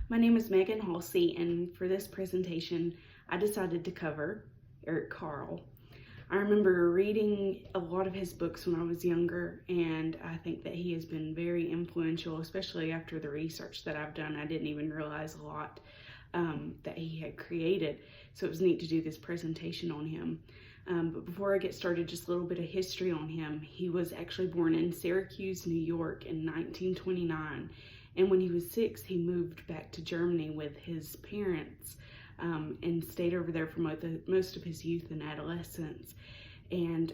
My name is Megan Halsey, and for this presentation, I decided to cover Eric Carle. I remember reading a lot of his books when I was younger, and I think that he has been very influential, especially after the research that I've done. I didn't even realize a lot that he had created, so it was neat to do this presentation on him. But before I get started, just a little bit of history on him. He was actually born in Syracuse, New York in 1929. And when he was 6, he moved back to Germany with his parents and stayed over there for most of his youth and adolescence. And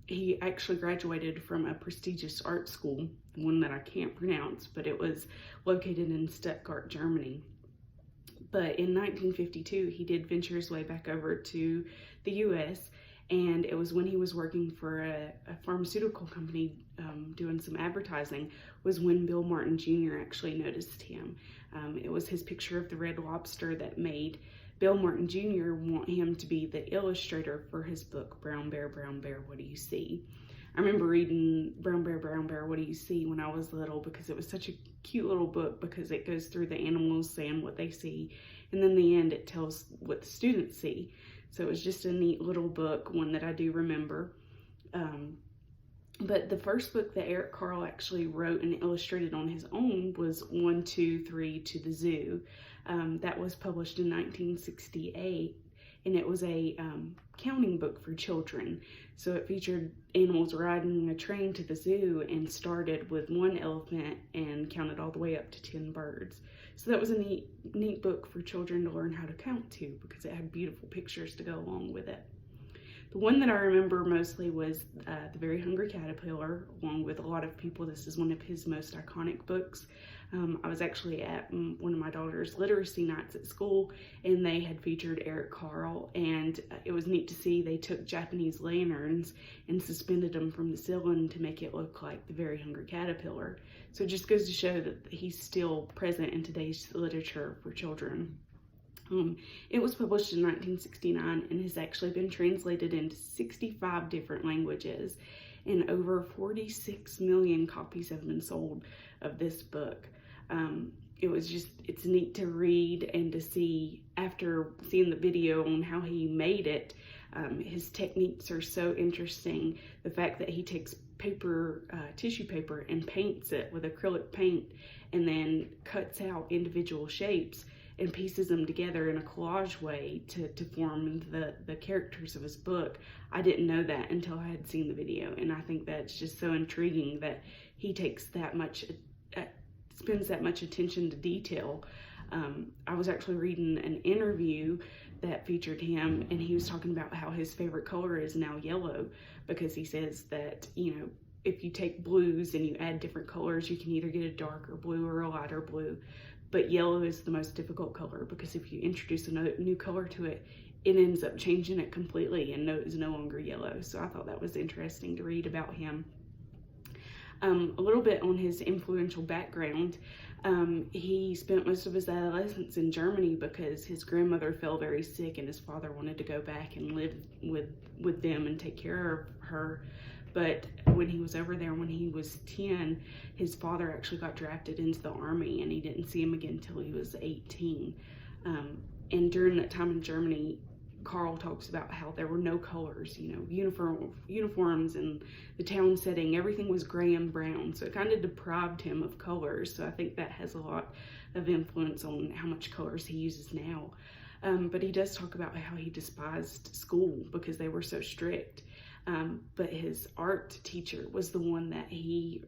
he actually graduated from a prestigious art school, one that I can't pronounce, but it was located in Stuttgart, Germany. But in 1952, he did venture his way back over to the U.S., and it was when he was working for a pharmaceutical company doing some advertising was when Bill Martin Jr. actually noticed him. It was his picture of the red lobster that made Bill Martin Jr. want him to be the illustrator for his book, Brown Bear, What Do You See? I remember reading Brown Bear, What Do You See when I was little, because it was such a cute little book, because it goes through the animals saying what they see, and then in the end it tells what the students see. So it was just a neat little book, one that I do remember. But the first book that Eric Carle actually wrote and illustrated on his own was 1, 2, 3 to the Zoo. That was published in 1968. And it was a counting book for children. So it featured animals riding a train to the zoo and started with 1 elephant and counted all the way up to 10 birds. So that was a neat book for children to learn how to count to, because it had beautiful pictures to go along with it. The one that I remember mostly was The Very Hungry Caterpillar, along with a lot of people. This is one of his most iconic books. I was actually at one of my daughter's literacy nights at school, and they had featured Eric Carle, and it was neat to see they took Japanese lanterns and suspended them from the ceiling to make it look like The Very Hungry Caterpillar. So it just goes to show that he's still present in today's literature for children. It was published in 1969 and has actually been translated into 65 different languages, and over 46 million copies have been sold of this book. It's neat to read and to see, after seeing the video on how he made it. His techniques are so interesting. The fact that he takes tissue paper and paints it with acrylic paint, and then cuts out individual shapes and pieces them together in a collage way to form the characters of his book. I didn't know that until I had seen the video, and I think that's just so intriguing that he takes that much, spends that much attention to detail. I was actually reading an interview that featured him, and he was talking about how his favorite color is now yellow, because he says that, if you take blues and you add different colors, you can either get a darker blue or a lighter blue. But yellow is the most difficult color, because if you introduce a new color to it, it ends up changing it completely and is no longer yellow. So I thought that was interesting to read about him. A little bit on his influential background. He spent most of his adolescence in Germany because his grandmother fell very sick, and his father wanted to go back and live with them and take care of her. But when he was over there, when he was 10, his father actually got drafted into the army, and he didn't see him again until he was 18. And during that time in Germany, Carle talks about how there were no colors, uniforms and the town setting, everything was gray and brown. So it kind of deprived him of colors. So I think that has a lot of influence on how much colors he uses now. But he does talk about how he despised school because they were so strict. But his art teacher was the one that he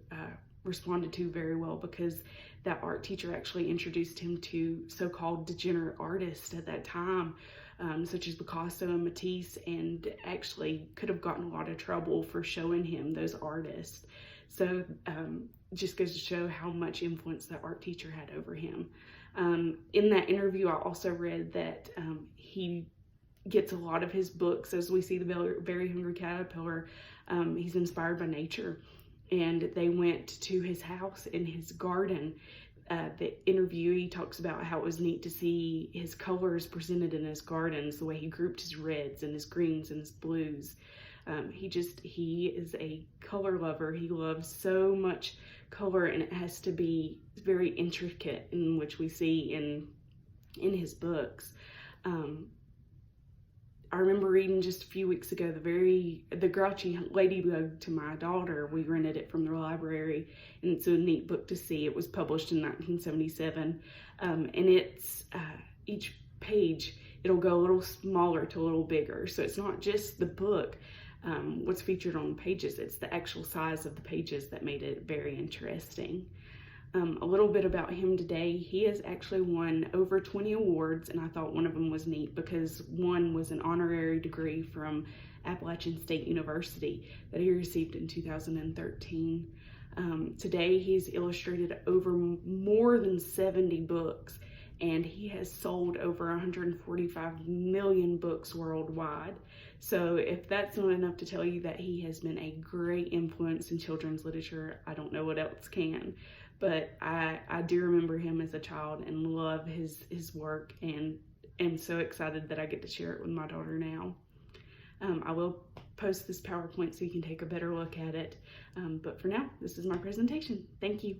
responded to very well, because that art teacher actually introduced him to so-called degenerate artists at that time, such as Picasso and Matisse, and actually could have gotten a lot of trouble for showing him those artists. So just goes to show how much influence that art teacher had over him. In that interview, I also read that he gets a lot of his books, as we see the Very Hungry Caterpillar, he's inspired by nature. And they went to his house in his garden. The interviewee talks about how it was neat to see his colors presented in his gardens, the way he grouped his reds and his greens and his blues. He is a color lover. He loves so much color, and it has to be very intricate, in which we see in his books. I remember reading just a few weeks ago the Grouchy Ladybug to my daughter. We rented it from the library, and it's a neat book to see. It was published in 1977, and it's each page, it'll go a little smaller to a little bigger. So it's not just the book, what's featured on the pages, it's the actual size of the pages that made it very interesting. A little bit about him today. He has actually won over 20 awards, and I thought one of them was neat because one was an honorary degree from Appalachian State University that he received in 2013. Today he's illustrated over more than 70 books, and he has sold over 145 million books worldwide. So if that's not enough to tell you that he has been a great influence in children's literature, I don't know what else can. But I do remember him as a child and love his work, and am so excited that I get to share it with my daughter now. I will post this PowerPoint so you can take a better look at it. But for now, this is my presentation. Thank you.